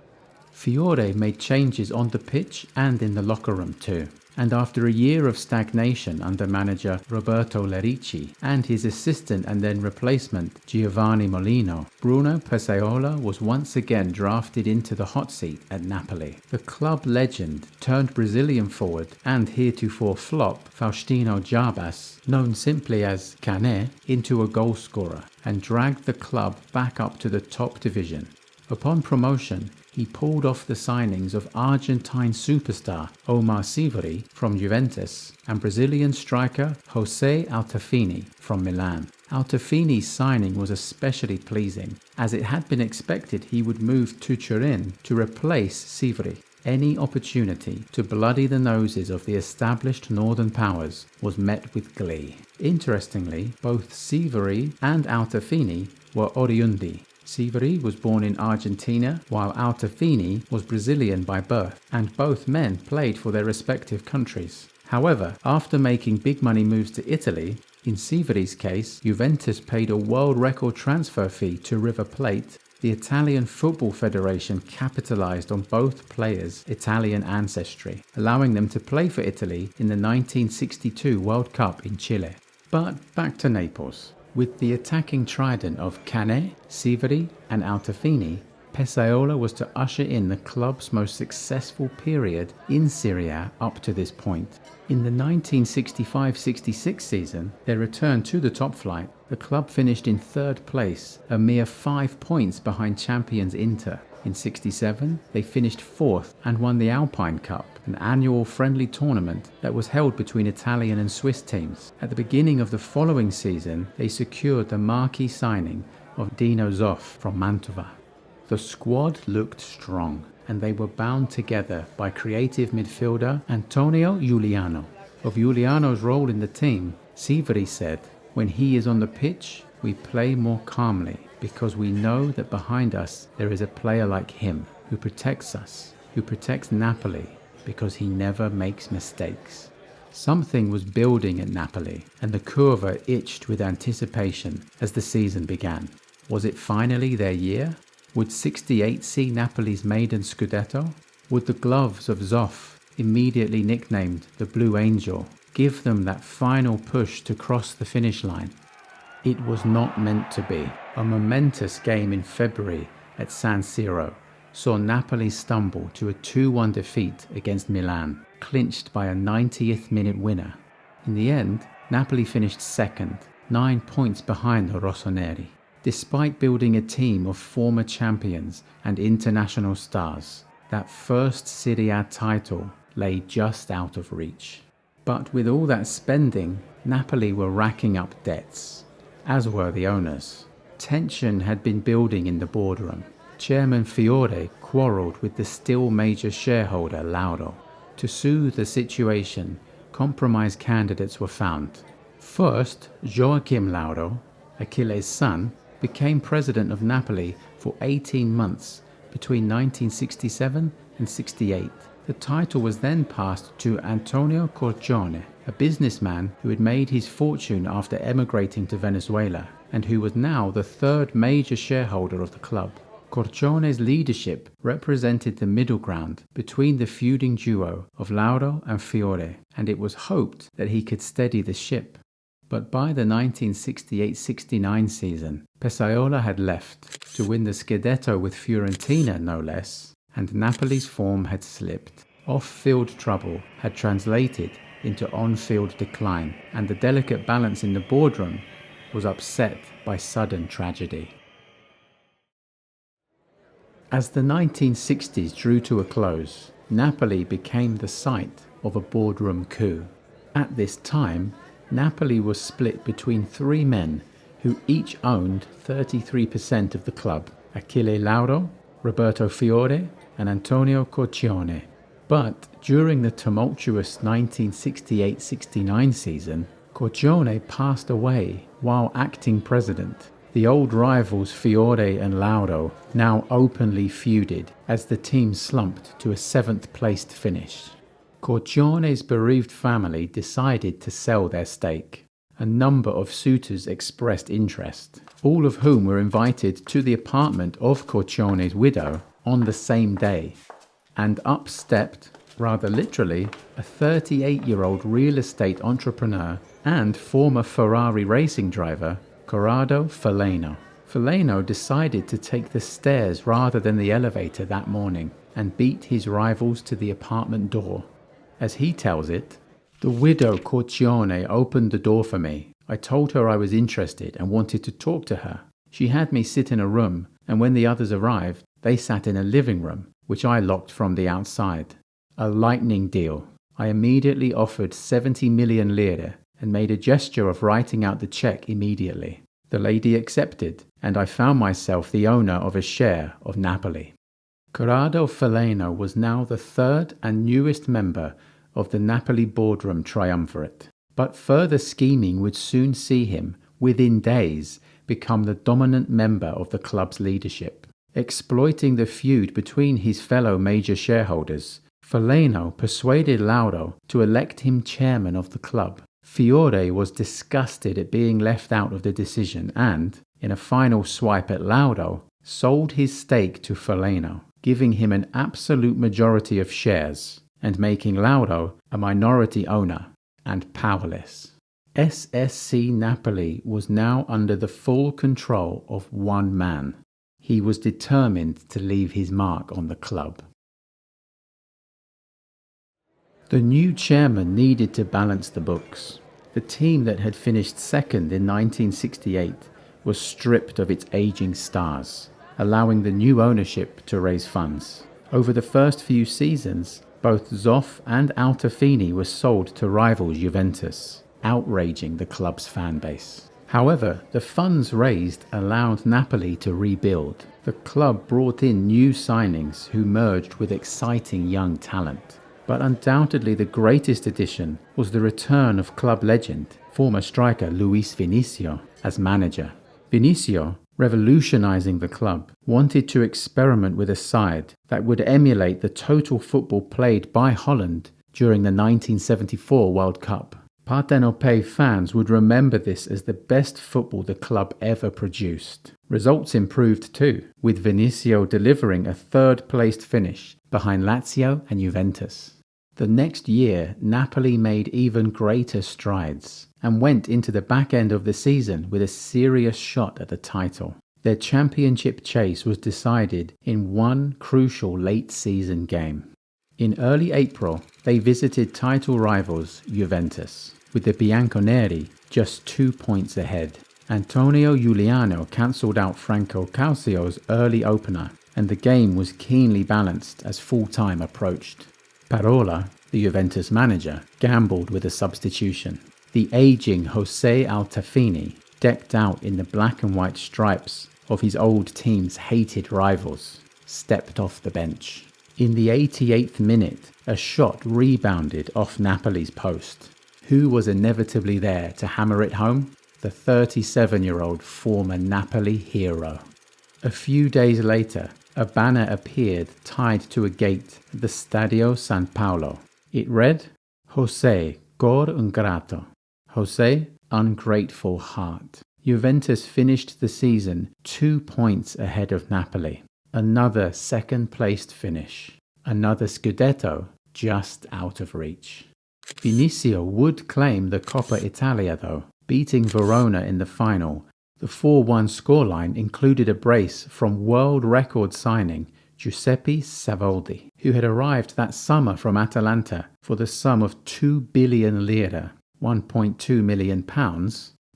Fiore made changes on the pitch and in the locker room too. And after a year of stagnation under manager Roberto Lerici and his assistant and then replacement Giovanni Molino, Bruno Pesaola was once again drafted into the hot seat at Napoli. The club legend turned Brazilian forward and heretofore flop Faustino Jarbas, known simply as Cane, into a goal scorer and dragged the club back up to the top division. Upon promotion, he pulled off the signings of Argentine superstar Omar Sivori from Juventus and Brazilian striker José Altafini from Milan. Altafini's signing was especially pleasing, as it had been expected he would move to Turin to replace Sivori. Any opportunity to bloody the noses of the established northern powers was met with glee. Interestingly, both Sivori and Altafini were oriundi. Sivori was born in Argentina, while Altafini was Brazilian by birth, and both men played for their respective countries. However, after making big money moves to Italy, in Sivori's case, Juventus paid a world record transfer fee to River Plate. The Italian Football Federation capitalized on both players' Italian ancestry, allowing them to play for Italy in the 1962 World Cup in Chile. But back to Naples. With the attacking trident of Cane, Sivori and Altafini, Pesaola was to usher in the club's most successful period in Serie A up to this point. In the 1965-66 season, their return to the top flight, the club finished in 3rd place, a mere 5 points behind champions Inter. In 67, they finished 4th and won the Alpine Cup, an annual friendly tournament that was held between Italian and Swiss teams. At the beginning of the following season, they secured the marquee signing of Dino Zoff from Mantova. The squad looked strong, and they were bound together by creative midfielder Antonio Giuliano. Of Giuliano's role in the team, Sivori said, "When he is on the pitch, we play more calmly, because we know that behind us there is a player like him, who protects us, who protects Napoli, because he never makes mistakes." Something was building at Napoli, and the curva itched with anticipation as the season began. Was it finally their year? Would 68 see Napoli's maiden Scudetto? Would the gloves of Zoff, immediately nicknamed the Blue Angel, give them that final push to cross the finish line? It was not meant to be. A momentous game in February at San Siro saw Napoli stumble to a 2-1 defeat against Milan, clinched by a 90th minute winner. In the end, Napoli finished 2nd, 9 points behind the Rossoneri. Despite building a team of former champions and international stars, that first Serie A title lay just out of reach. But with all that spending, Napoli were racking up debts, as were the owners. Tension had been building in the boardroom. Chairman Fiore quarreled with the still major shareholder Lauro. To soothe the situation, compromise candidates were found. First, Joachim Lauro, Achilles' son, became president of Napoli for 18 months between 1967 and 68. The title was then passed to Antonio Corcione, a businessman who had made his fortune after emigrating to Venezuela and who was now the third major shareholder of the club. Corcione's leadership represented the middle ground between the feuding duo of Lauro and Fiore, and it was hoped that he could steady the ship. But by the 1968-69 season, Pesaiola had left to win the Scudetto with Fiorentina, no less, and Napoli's form had slipped. Off-field trouble had translated into on-field decline, and the delicate balance in the boardroom was upset by sudden tragedy. As the 1960s drew to a close, Napoli became the site of a boardroom coup. At this time, Napoli was split between three men who each owned 33% of the club: Achille Lauro, Roberto Fiore, and Antonio Corcione. But during the tumultuous 1968-69 season, Corcione passed away while acting president. The old rivals Fiore and Lauro now openly feuded as the team slumped to a 7th-placed finish. Corcione's bereaved family decided to sell their stake. A number of suitors expressed interest, all of whom were invited to the apartment of Corcione's widow on the same day. And up stepped, rather literally, a 38-year-old real estate entrepreneur and former Ferrari racing driver, Corrado Faleno. Faleno decided to take the stairs rather than the elevator that morning and beat his rivals to the apartment door. As he tells it, "The widow Corcione opened the door for me. I told her I was interested and wanted to talk to her. She had me sit in a room, and when the others arrived, they sat in a living room, which I locked from the outside. A lightning deal. I immediately offered 70 million lire and made a gesture of writing out the check immediately. The lady accepted, and I found myself the owner of a share of Napoli." Corrado Faleno was now the third and newest member of the Napoli boardroom triumvirate. But further scheming would soon see him, within days, become the dominant member of the club's leadership. Exploiting the feud between his fellow major shareholders, Faleno persuaded Lauro to elect him chairman of the club. Fiore was disgusted at being left out of the decision and, in a final swipe at Lauro, sold his stake to Faleno, giving him an absolute majority of shares and making Lauro a minority owner and powerless. SSC Napoli was now under the full control of one man. He was determined to leave his mark on the club. The new chairman needed to balance the books. The team that had finished second in 1968 was stripped of its aging stars, allowing the new ownership to raise funds. Over the first few seasons, both Zoff and Altafini were sold to rivals Juventus, outraging the club's fan base. However, the funds raised allowed Napoli to rebuild. The club brought in new signings who merged with exciting young talent. But undoubtedly the greatest addition was the return of club legend, former striker Luis Vinicio, as manager. Vinicio, revolutionizing the club, wanted to experiment with a side that would emulate the total football played by Holland during the 1974 World Cup. Partenope fans would remember this as the best football the club ever produced. Results improved too, with Vinicio delivering a third-placed finish behind Lazio and Juventus. The next year, Napoli made even greater strides and went into the back end of the season with a serious shot at the title. Their championship chase was decided in one crucial late-season game. In early April, they visited title rivals Juventus, with the Bianconeri just 2 points ahead. Antonio Giuliano cancelled out Franco Calcio's early opener, and the game was keenly balanced as full-time approached. Parola, the Juventus manager, gambled with a substitution. The aging José Altafini, decked out in the black and white stripes of his old team's hated rivals, stepped off the bench. In the 88th minute, a shot rebounded off Napoli's post. Who was inevitably there to hammer it home? The 37-year-old former Napoli hero. A few days later, a banner appeared tied to a gate at the Stadio San Paolo. It read, José, cor ingrato. José, ungrateful heart. Juventus finished the season 2 points ahead of Napoli. Another second-placed finish. Another Scudetto just out of reach. Vinicio would claim the Coppa Italia though, beating Verona in the final. The 4-1 scoreline included a brace from world record signing Giuseppe Savoldi, who had arrived that summer from Atalanta for the sum of 2 billion lire, £1.2 million,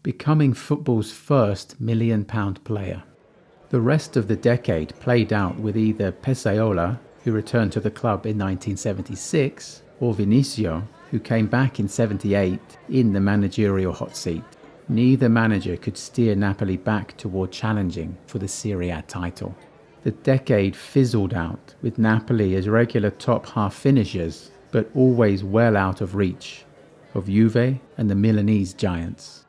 becoming football's first million-pound player. The rest of the decade played out with either Pesaiola, who returned to the club in 1976, or Vinicio, who came back in 78 in the managerial hot seat. Neither manager could steer Napoli back toward challenging for the Serie A title. The decade fizzled out, with Napoli as regular top-half finishers, but always well out of reach of Juve and the Milanese giants.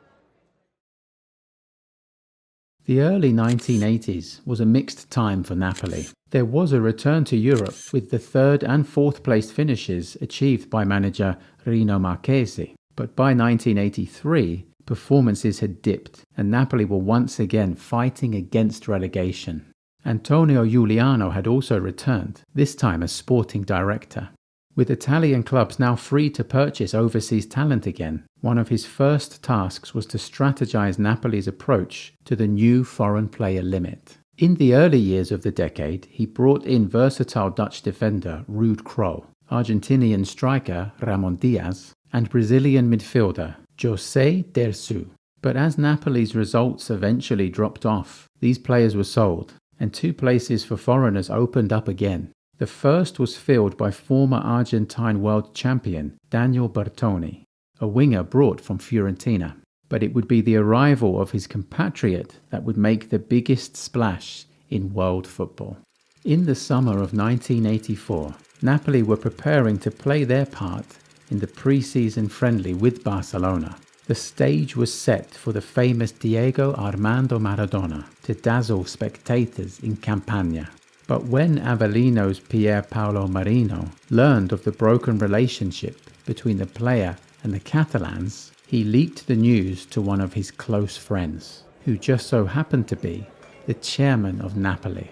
The early 1980s was a mixed time for Napoli. There was a return to Europe with the 3rd and 4th place finishes achieved by manager Rino Marchesi. But by 1983, performances had dipped and Napoli were once again fighting against relegation. Antonio Giuliano had also returned, this time as sporting director. With Italian clubs now free to purchase overseas talent again, one of his first tasks was to strategize Napoli's approach to the new foreign player limit. In the early years of the decade, he brought in versatile Dutch defender Ruud Krol, Argentinian striker Ramon Diaz, and Brazilian midfielder José Dersu. But as Napoli's results eventually dropped off, these players were sold, and 2 places for foreigners opened up again. The first was filled by former Argentine world champion Daniel Bertoni, a winger brought from Fiorentina. But it would be the arrival of his compatriot that would make the biggest splash in world football. In the summer of 1984, Napoli were preparing to play their part in the pre-season friendly with Barcelona. The stage was set for the famous Diego Armando Maradona to dazzle spectators in Campania. But when Avellino's Pier Paolo Marino learned of the broken relationship between the player and the Catalans, he leaked the news to one of his close friends, who just so happened to be the chairman of Napoli.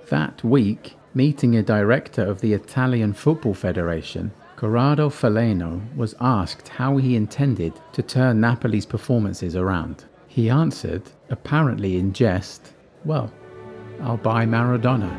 That week, meeting a director of the Italian Football Federation, Corrado Faleno was asked how he intended to turn Napoli's performances around. He answered, apparently in jest, "Well, I'll buy Maradona."